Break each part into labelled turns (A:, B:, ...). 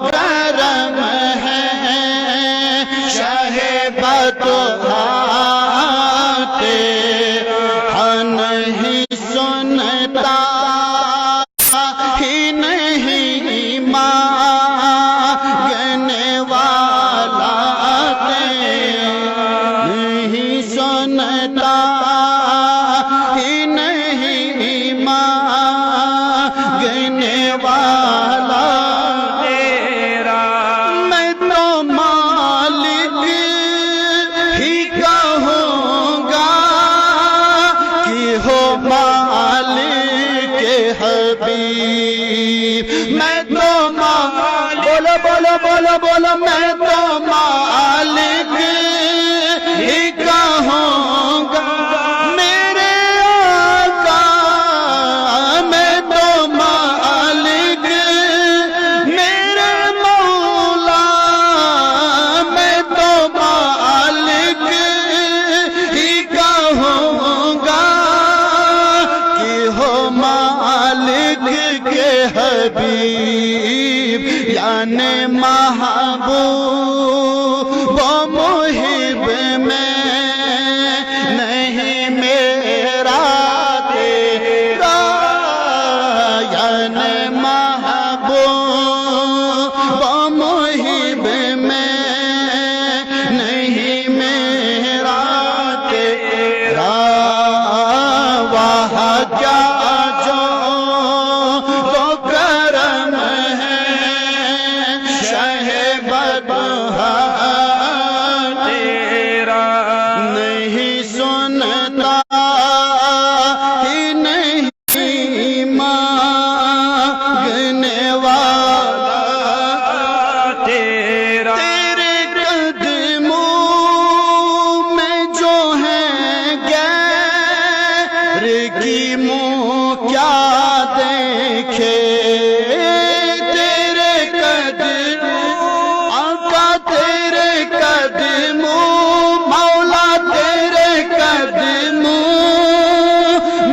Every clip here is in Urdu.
A: کرم ہے شاہ بدہا تیرا نہیں سنتا ہی نہیں مانگنے والا تیرا نہیں سنتا ہی نہیں مانگنے والا تیرا میں تو مالک ہی کہوں گا کہ ہو مالک حبیب میں تو بولو بولو بولو بولو میں تو مالک ہی کہوں گا میرے آقا میں تو مالک میرے مولا میں تو مالک ہی کہوں گا کہ ہو مالک کے حبیب یعنی محبوب و محب میں نہیں میرا تیرا یعنی محبوب و محب میں نہیں میرا تیرا وہاں کیا جو تو کرم ہے شاہ بدہا تیرا نہیں سنتا ہی نہیں مانگنے والا تیرا تیرے قدموں میں جو ہیں غیر کی منہ کیا دیکھے تیرے قدموں آقا تیرے قدموں مولا تیرے قدموں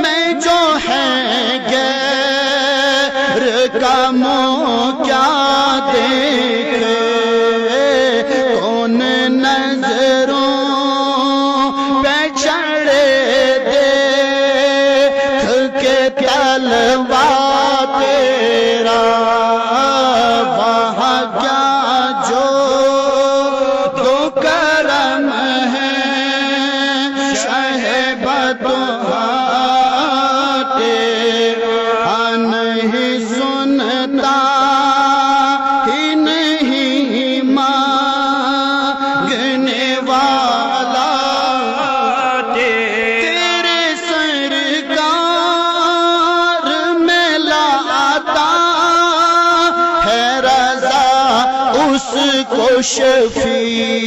A: میں جو ہیں غیر کا منہ کیا دیکھے کون نظروں پہ چڑھے دیکھ کے طلبا تیرا وہاں کیا جو تو کرم ہے شاہ بدہا تیرا نہیں سنتا ہی نہیں مانگنے والا تیرے سرکار میں لاتا ہے رضا اس کو شفیع